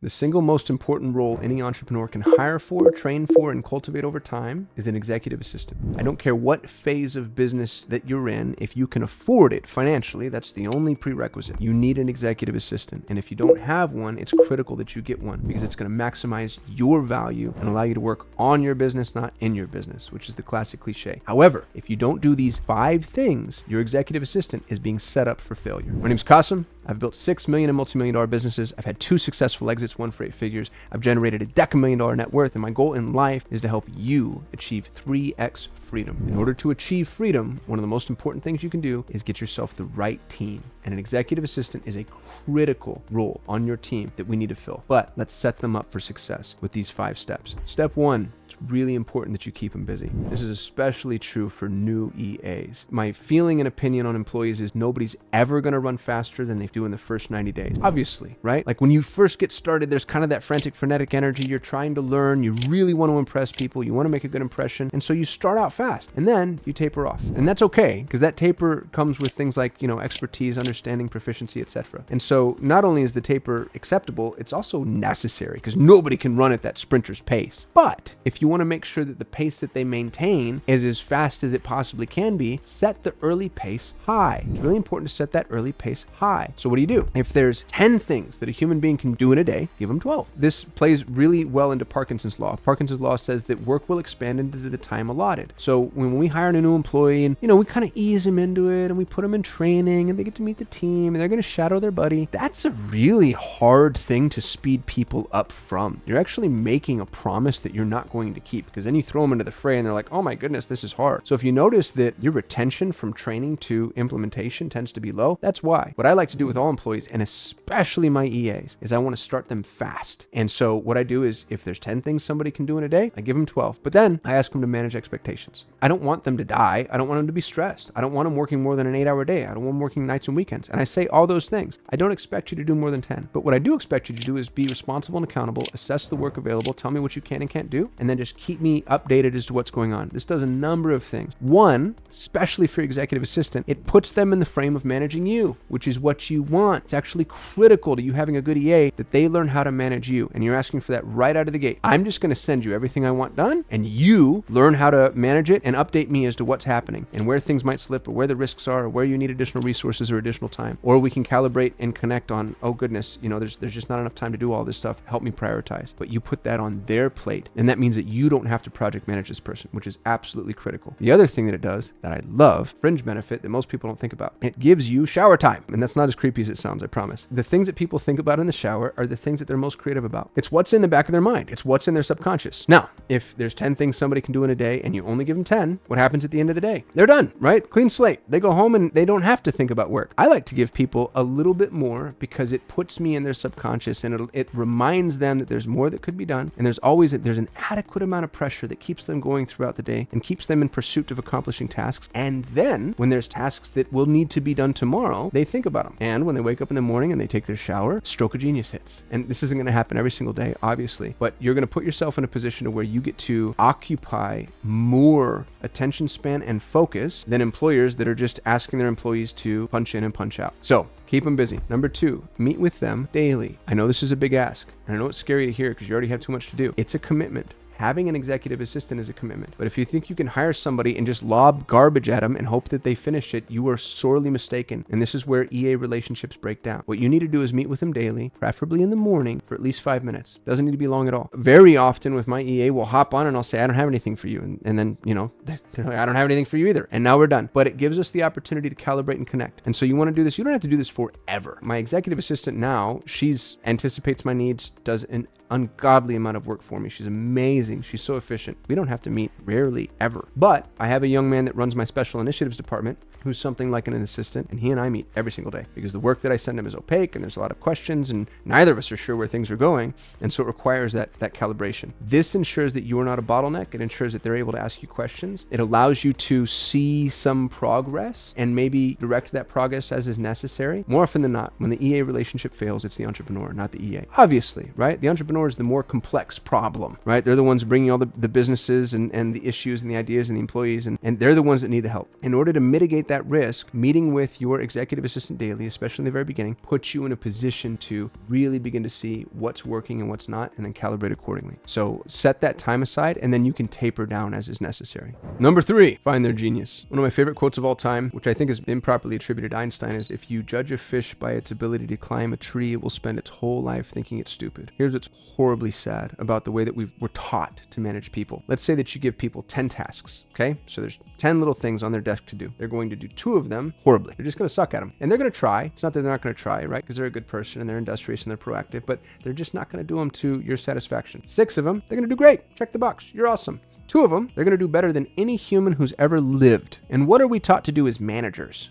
The single most important role any entrepreneur can hire for, train for, and cultivate over time is an executive assistant. I don't care what phase of business that you're in, if you can afford it financially, that's the only prerequisite. You need an executive assistant. And if you don't have one, it's critical that you get one because it's going to maximize your value and allow you to work on your business, not in your business, which is the classic cliche. However, if you don't do these 5 things, your executive assistant is being set up for failure. My name's Qasim. I've built $6 million and multi-million-dollar businesses. I've had 2 successful exits, one for 8 figures. I've generated a $10,000,000 net worth, and my goal in life is to help you achieve 3x freedom. In order to achieve freedom, one of the most important things you can do is get yourself the right team. And an executive assistant is a critical role on your team that we need to fill. But let's set them up for success with these 5 steps. Step 1, it's really important that you keep them busy. This is especially true for new EAs. My feeling and opinion on employees is nobody's ever going to run faster than they do in the first 90 days. Obviously, right? Like when you first get started, there's kind of that frantic, frenetic energy. You're trying to learn. You really want to impress people. You want to make a good impression. And so you start out fast and then you taper off. And that's okay because that taper comes with things like, expertise, understanding, proficiency, etc. And so not only is the taper acceptable, it's also necessary because nobody can run at that sprinter's pace. But if you want to make sure that the pace that they maintain is as fast as it possibly can be, set the early pace high. It's really important to set that early pace high. So what do? If there's 10 things that a human being can do in a day, give them 12. This plays really well into Parkinson's law. Parkinson's law says that work will expand into the time allotted. So when we hire a new employee and, we kind of ease them into it and we put them in training and they get to meet the team and they're going to shadow their buddy, that's a really hard thing to speed people up from. You're actually making a promise that you're not going to keep because then you throw them into the fray and they're like, oh my goodness, this is hard. So if you notice that your retention from training to implementation tends to be low, that's why. What I like to do with all employees, and especially my EAs, is I want to start them fast. And so what I do is if there's 10 things somebody can do in a day, I give them 12. But then I ask them to manage expectations. I don't want them to die. I don't want them to be stressed. I don't want them working more than an 8-hour day. I don't want them working nights and weekends. And I say all those things. I don't expect you to do more than 10. But what I do expect you to do is be responsible and accountable, assess the work available, tell me what you can and can't do, and then just keep me updated as to what's going on. This does a number of things. One, especially for your executive assistant, it puts them in the frame of managing you, which is what you want. It's actually critical to you having a good EA that they learn how to manage you. And you're asking for that right out of the gate. I'm just going to send you everything I want done, and you learn how to manage it and update me as to what's happening and where things might slip or where the risks are or where you need additional resources or additional time. Or we can calibrate and connect on, oh goodness, there's just not enough time to do all this stuff. Help me prioritize. But you put that on their plate. And that means that you don't have to project manage this person, which is absolutely critical. The other thing that it does that I love, fringe benefit that most people don't think about, it gives you shower time. And that's not as creepy as it sounds, I promise. The things that people think about in the shower are the things that they're most creative about. It's what's in the back of their mind. It's what's in their subconscious. Now, if there's 10 things somebody can do in a day and you only give them 10, what happens at the end of the day? They're done, right? Clean slate. They go home and they don't have to think about work. I like to give people a little bit more because it puts me in their subconscious and it reminds them that there's more that could be done. And there's an adequate amount of pressure that keeps them going throughout the day and keeps them in pursuit of accomplishing tasks. And then when there's tasks that will need to be done tomorrow, they think about them. And when they wake up in the morning and they take their shower, stroke of genius hits. And this isn't going to happen every single day, obviously, but you're going to put yourself in a position where you get to occupy more attention span and focus than employers that are just asking their employees to punch in and punch out. So keep them busy. Number 2, meet with them daily. I know this is a big ask, and I know it's scary to hear because you already have too much to do. It's a commitment. Having an executive assistant is a commitment. But if you think you can hire somebody and just lob garbage at them and hope that they finish it, you are sorely mistaken. And this is where EA relationships break down. What you need to do is meet with them daily, preferably in the morning for at least 5 minutes. Doesn't need to be long at all. Very often with my EA, we'll hop on and I'll say, I don't have anything for you. And then, they're like, I don't have anything for you either. And now we're done. But it gives us the opportunity to calibrate and connect. And so you want to do this. You don't have to do this forever. My executive assistant now, she's anticipates my needs, does an ungodly amount of work for me. She's amazing. She's so efficient. We don't have to meet rarely ever. But I have a young man that runs my special initiatives department who's something like an assistant, and he and I meet every single day because the work that I send him is opaque and there's a lot of questions and neither of us are sure where things are going. And so it requires that calibration. This ensures that you are not a bottleneck. It ensures that they're able to ask you questions. It allows you to see some progress and maybe direct that progress as is necessary. More often than not, when the EA relationship fails, it's the entrepreneur, not the EA. Obviously, right? The entrepreneur is the more complex problem, right? They're the ones bringing all the businesses and the issues and the ideas and the employees, and they're the ones that need the help. In order to mitigate that that risk, meeting with your executive assistant daily, especially in the very beginning, puts you in a position to really begin to see what's working and what's not, and then calibrate accordingly. So set that time aside, and then you can taper down as is necessary. Number 3, find their genius. One of my favorite quotes of all time, which I think is improperly attributed to Einstein, is, if you judge a fish by its ability to climb a tree, it will spend its whole life thinking it's stupid. Here's what's horribly sad about the way that we're taught to manage people. Let's say that you give people 10 tasks, okay? So there's 10 little things on their desk to do. They're going to do 2 of them horribly. They're just going to suck at them. And they're going to try. It's not that they're not going to try, right? Because they're a good person and they're industrious and they're proactive, but they're just not going to do them to your satisfaction. 6 of them, they're going to do great. Check the box. You're awesome. 2 of them, they're going to do better than any human who's ever lived. And what are we taught to do as managers?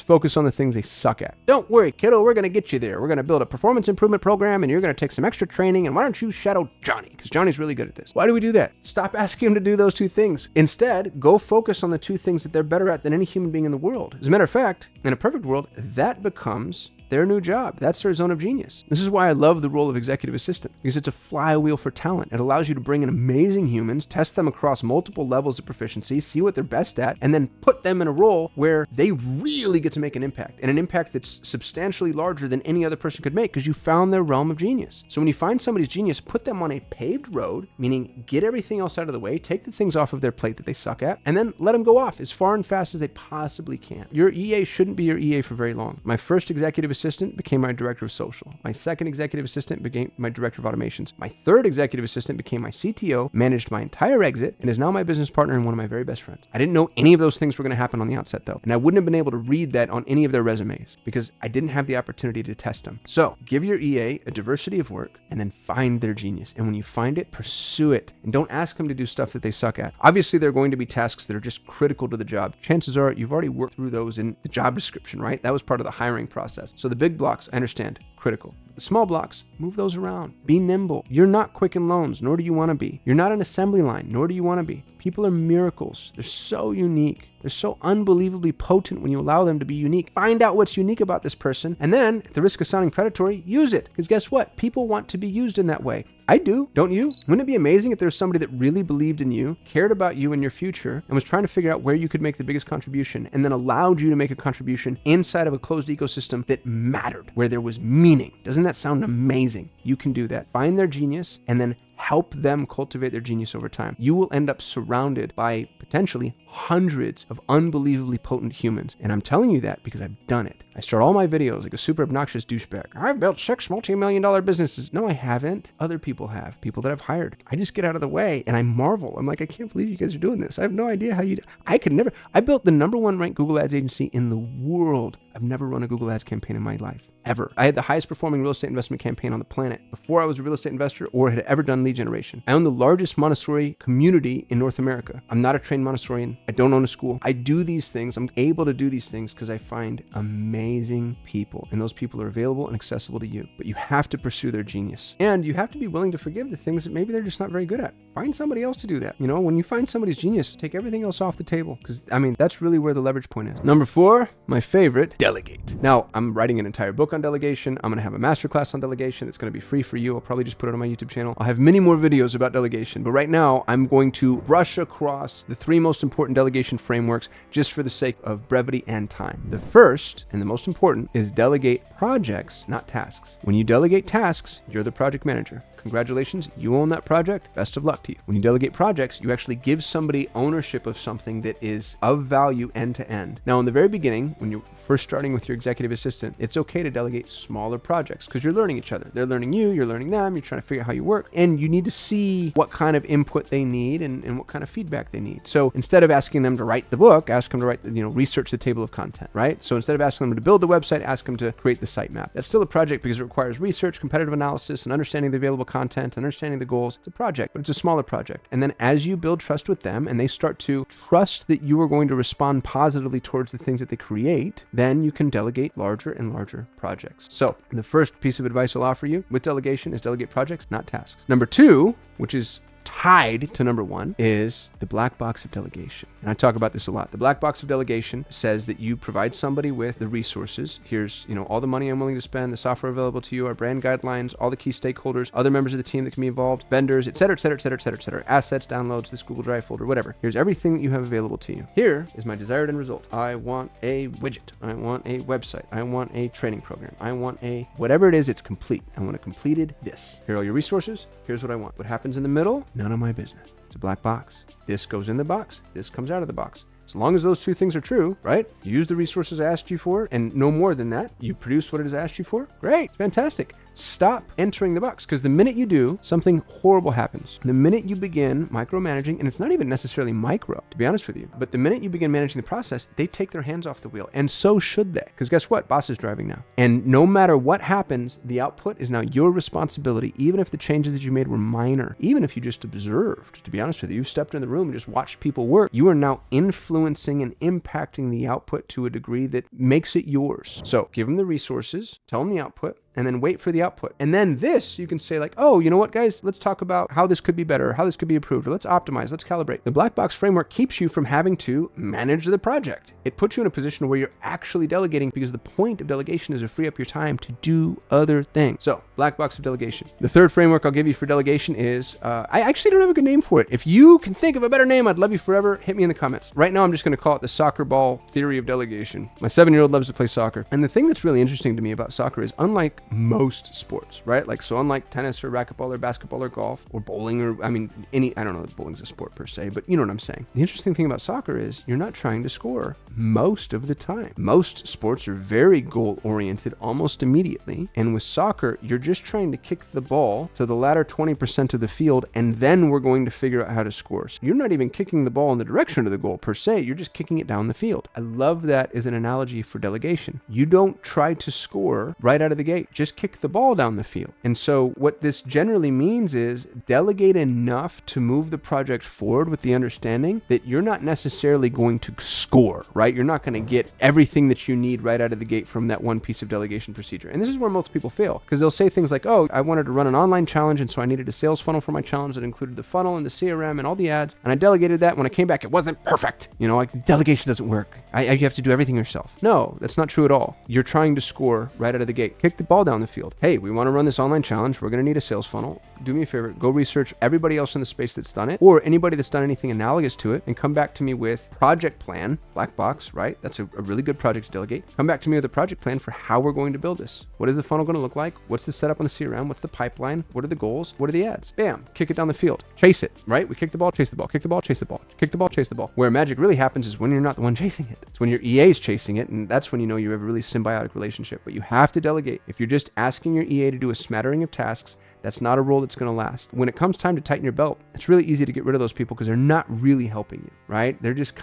Focus on the things they suck at. Don't worry, kiddo, we're going to get you there. We're going to build a performance improvement program, and you're going to take some extra training, and why don't you shadow Johnny? Because Johnny's really good at this. Why do we do that? Stop asking him to do those 2 things. Instead, go focus on the 2 things that they're better at than any human being in the world. As a matter of fact, in a perfect world, that becomes their new job. That's their zone of genius. This is why I love the role of executive assistant, because it's a flywheel for talent. It allows you to bring in amazing humans, test them across multiple levels of proficiency, see what they're best at, and then put them in a role where they really get to make an impact, and an impact that's substantially larger than any other person could make, because you found their realm of genius. So when you find somebody's genius, put them on a paved road, meaning get everything else out of the way, take the things off of their plate that they suck at, and then let them go off as far and fast as they possibly can. Your EA shouldn't be your EA for very long. My first executive assistant became my director of social. My second executive assistant became my director of automations. My third executive assistant became my CTO, managed my entire exit, and is now my business partner and one of my very best friends. I didn't know any of those things were going to happen on the outset though, and I wouldn't have been able to read that on any of their resumes because I didn't have the opportunity to test them. So give your EA a diversity of work and then find their genius. And when you find it, pursue it, and don't ask them to do stuff that they suck at. Obviously, there are going to be tasks that are just critical to the job. Chances are you've already worked through those in the job description, right? That was part of the hiring process. So the big blocks, I understand, critical. The small blocks, move those around. Be nimble. You're not Quicken Loans, nor do you want to be. You're not an assembly line, nor do you want to be. People are miracles. They're so unique. They're so unbelievably potent when you allow them to be unique. Find out what's unique about this person, and then, at the risk of sounding predatory, use it. Because guess what? People want to be used in that way. I do, don't you? Wouldn't it be amazing if there was somebody that really believed in you, cared about you and your future, and was trying to figure out where you could make the biggest contribution, and then allowed you to make a contribution inside of a closed ecosystem that mattered, where there was meaning? Doesn't that sound amazing? You can do that. Find their genius, and then help them cultivate their genius over time. You will end up surrounded by potentially hundreds of unbelievably potent humans. And I'm telling you that because I've done it. I start all my videos like a super obnoxious douchebag. I've built 6 multi-million-dollar businesses. No, I haven't. Other people have. People that I've hired. I just get out of the way and I marvel. I'm like, I can't believe you guys are doing this. I have no idea how you do. I could never. I built the #1 ranked Google Ads agency in the world. I've never run a Google Ads campaign in my life, ever. I had the highest performing real estate investment campaign on the planet before I was a real estate investor or had ever done lead generation. I own the largest Montessori community in North America. I'm not a trained Montessorian. I don't own a school. I do these things. I'm able to do these things because I find amazing people, and those people are available and accessible to you. But you have to pursue their genius, and you have to be willing to forgive the things that maybe they're just not very good at. Find somebody else to do that. You know, when you find somebody's genius, take everything else off the table, because I mean, that's really where the leverage point is. Number 4, my favorite, delegate. Now, I'm writing an entire book on delegation. I'm going to have a masterclass on delegation. It's going to be free for you. I'll probably just put it on my YouTube channel. I'll have many more videos about delegation, but right now I'm going to brush across the 3 most important delegation frameworks just for the sake of brevity and time. The first and the most important is delegate projects, not tasks. When you delegate tasks, you're the project manager. Congratulations, you own that project. Best of luck to you. When you delegate projects, you actually give somebody ownership of something that is of value end to end. Now, in the very beginning, when you're first starting with your executive assistant, it's okay to delegate smaller projects because you're learning each other. They're learning you, you're learning them, you're trying to figure out how you work, and you need to see what kind of input they need and what kind of feedback they need. So instead of asking them to write the book, ask them to write, research the table of content, right? So instead of asking them to build the website, ask them to create the sitemap. That's still a project because it requires research, competitive analysis, and understanding the available content, understanding the goals. It's a project, but it's a smaller project. And then as you build trust with them and they start to trust that you are going to respond positively towards the things that they create, then you can delegate larger and larger projects. So the first piece of advice I'll offer you with delegation is delegate projects, not tasks. Number 2, which is tied to number one is the black box of delegation. And I talk about this a lot. The black box of delegation says that you provide somebody with the resources. Here's, all the money I'm willing to spend, the software available to you, our brand guidelines, all the key stakeholders, other members of the team that can be involved, vendors, et cetera, et cetera, et cetera, et cetera, et cetera, assets, downloads, this Google Drive folder, whatever. Here's everything that you have available to you. Here is my desired end result. I want a widget. I want a website. I want a training program. I want a whatever it is, it's complete. I want it completed this. Here are all your resources. Here's what I want. What happens in the middle? None of my business. It's a black box. This goes in the box. This comes out of the box. As long as those two things are true, right? You use the resources I asked you for, and no more than that. You produce what it has asked you for. Great. Fantastic. Stop entering the box, because the minute you do, something horrible happens. The minute you begin micromanaging, and it's not even necessarily micro, to be honest with you, but the minute you begin managing the process, they take their hands off the wheel, and so should they. Because guess what? Boss is driving now. And no matter what happens, the output is now your responsibility, even if the changes that you made were minor, even if you just observed. To be honest with you, you stepped in the room and just watched people work. You are now influencing and impacting the output to a degree that makes it yours. So give them the resources, tell them the output, and then wait for the output. And then this, you can say like, oh, you know what, guys? Let's talk about how this could be better, how this could be improved, or let's optimize, let's calibrate. The black box framework keeps you from having to manage the project. It puts you in a position where you're actually delegating, because the point of delegation is to free up your time to do other things. So, black box of delegation. The third framework I'll give you for delegation is, I actually don't have a good name for it. If you can think of a better name, I'd love you forever. Hit me in the comments. Right now, I'm just gonna call it the soccer ball theory of delegation. My 7-year-old loves to play soccer. And the thing that's really interesting to me about soccer is, unlike most sports, right? So unlike tennis or racquetball or basketball or golf or bowling or, I don't know if bowling's a sport per se, but you know what I'm saying. The interesting thing about soccer is you're not trying to score most of the time. Most sports are very goal oriented almost immediately. And with soccer, you're just trying to kick the ball to the latter 20% of the field, and then we're going to figure out how to score. So you're not even kicking the ball in the direction of the goal per se. You're just kicking it down the field. I love that as an analogy for delegation. You don't try to score right out of the gate. Just kick the ball down the field. And so what this generally means is delegate enough to move the project forward with the understanding that you're not necessarily going to score, right? You're not going to get everything that you need right out of the gate from that one piece of delegation procedure. And this is where most people fail, because they'll say things like, oh, I wanted to run an online challenge, and so I needed a sales funnel for my challenge that included the funnel and the CRM and all the ads, and I delegated that. When I came back, it wasn't perfect. Delegation doesn't work. You have to do everything yourself. No, that's not true at all. You're trying to score right out of the gate. Kick the ball down the field. Hey, we want to run this online challenge. We're going to need a sales funnel. Do me a favor, go research everybody else in the space that's done it, or anybody that's done anything analogous to it, and come back to me with project plan, black box, right? That's a really good project to delegate. Come back to me with a project plan for how we're going to build this. What is the funnel going to look like? What's the setup on the CRM? What's the pipeline? What are the goals? What are the ads? Bam, kick it down the field. Chase it, right? We kick the ball, chase the ball, kick the ball, chase the ball, kick the ball, chase the ball. Where magic really happens is when you're not the one chasing it. It's when your EA is chasing it, and that's when you know you have a really symbiotic relationship. But you have to delegate. If you're just asking your EA to do a smattering of tasks, that's not a role that's going to last. When it comes time to tighten your belt, it's really easy to get rid of those people because they're not really helping you, right? They're just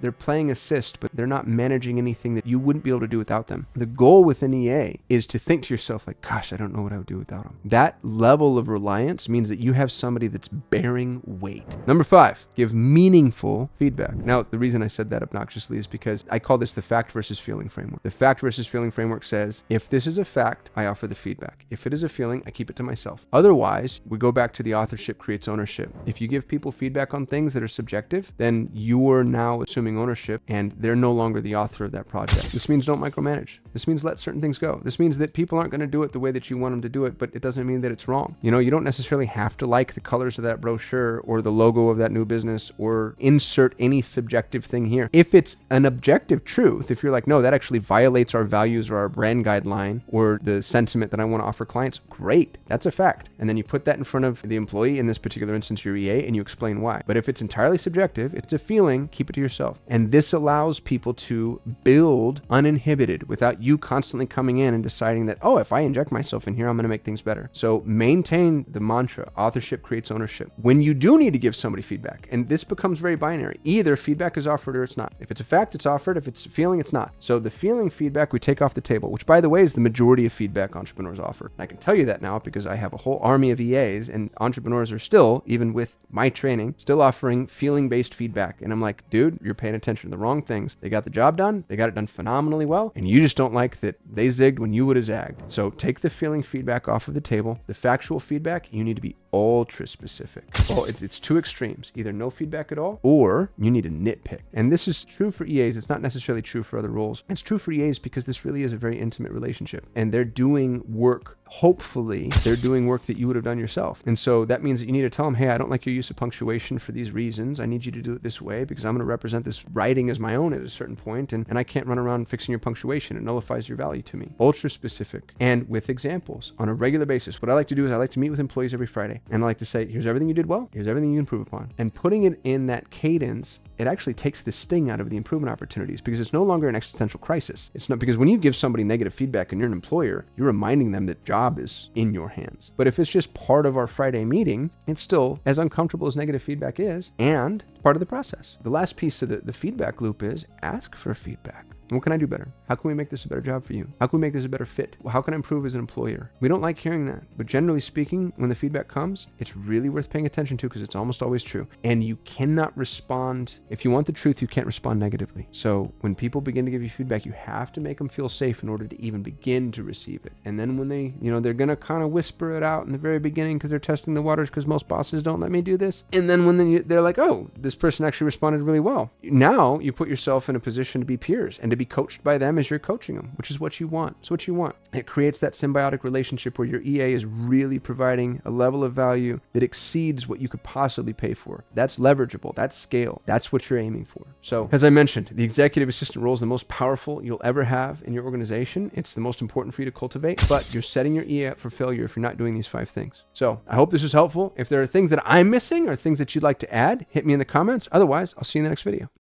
they're playing assist, but they're not managing anything that you wouldn't be able to do without them. The goal with an EA is to think to yourself like, gosh, I don't know what I would do without them. That level of reliance means that you have somebody that's bearing weight. Number 5, give meaningful feedback. Now, the reason I said that obnoxiously is because I call this the fact versus feeling framework. The fact versus feeling framework says, if this is a fact, I offer the feedback. If it is a feeling, I keep it to myself. Otherwise, we go back to the authorship creates ownership. If you give people feedback on things that are subjective, then you are now assuming ownership and they're no longer the author of that project. This means don't micromanage. This means let certain things go. This means that people aren't going to do it the way that you want them to do it, but it doesn't mean that it's wrong. You don't necessarily have to like the colors of that brochure or the logo of that new business or insert any subjective thing here. If it's an objective truth, if you're like, no, that actually violates our values or our brand guideline or the sentiment that I want to offer clients, great. That's a fact. And then you put that in front of the employee, in this particular instance, your EA, and you explain why. But if it's entirely subjective, it's a feeling, keep it to yourself. And this allows people to build uninhibited without you constantly coming in and deciding that, oh, if I inject myself in here, I'm going to make things better. So maintain the mantra, authorship creates ownership. When you do need to give somebody feedback, and this becomes very binary, either feedback is offered or it's not. If it's a fact, it's offered. If it's a feeling, it's not. So the feeling feedback we take off the table, which by the way is the majority of feedback entrepreneurs offer. And I can tell you that now because I have a whole army of EAs, and entrepreneurs are still, even with my training, still offering feeling-based feedback. And I'm like, dude, you're paying attention to the wrong things. They got the job done. They got it done phenomenally well. And you just don't like that they zigged when you would have zagged. So take the feeling feedback off of the table. The factual feedback, you need to be ultra specific. Well, it's two extremes, either no feedback at all, or you need to nitpick. And this is true for EAs. It's not necessarily true for other roles. It's true for EAs because this really is a very intimate relationship, and they're doing work. Hopefully they're doing work that you would have done yourself. And so that means that you need to tell them, hey, I don't like your use of punctuation for these reasons. I need you to do it this way because I'm going to represent this writing as my own at a certain point, and I can't run around fixing your punctuation. It nullifies your value to me. Ultra specific and with examples on a regular basis. What I like to do is I like to meet with employees every Friday, and I like to say, here's everything you did well. Here's everything you improve upon. And putting it in that cadence, it actually takes the sting out of the improvement opportunities because it's no longer an existential crisis. It's not, because when you give somebody negative feedback and you're an employer, you're reminding them that job is in your hands. But if it's just part of our Friday meeting, it's still as uncomfortable as negative feedback is, and it's part of the process. The last piece of the feedback loop is ask for feedback. What can I do better? How can we make this a better job for you? How can we make this a better fit? How can I improve as an employer? We don't like hearing that, but generally speaking, when the feedback comes, it's really worth paying attention to because it's almost always true. And you cannot respond. If you want the truth, you can't respond negatively. So when people begin to give you feedback, you have to make them feel safe in order to even begin to receive it. And then when they, they're going to kind of whisper it out in the very beginning because they're testing the waters because most bosses don't let me do this. And then when they're like, oh, this person actually responded really well. Now you put yourself in a position to be peers and to be coached by them as you're coaching them, which is what you want. It's what you want. It creates that symbiotic relationship where your EA is really providing a level of value that exceeds what you could possibly pay for. That's leverageable. That's scale. That's what you're aiming for. So as I mentioned, the executive assistant role is the most powerful you'll ever have in your organization. It's the most important for you to cultivate, but you're setting your EA up for failure if you're not doing these 5 things. So I hope this was helpful. If there are things that I'm missing or things that you'd like to add, hit me in the comments. Otherwise, I'll see you in the next video.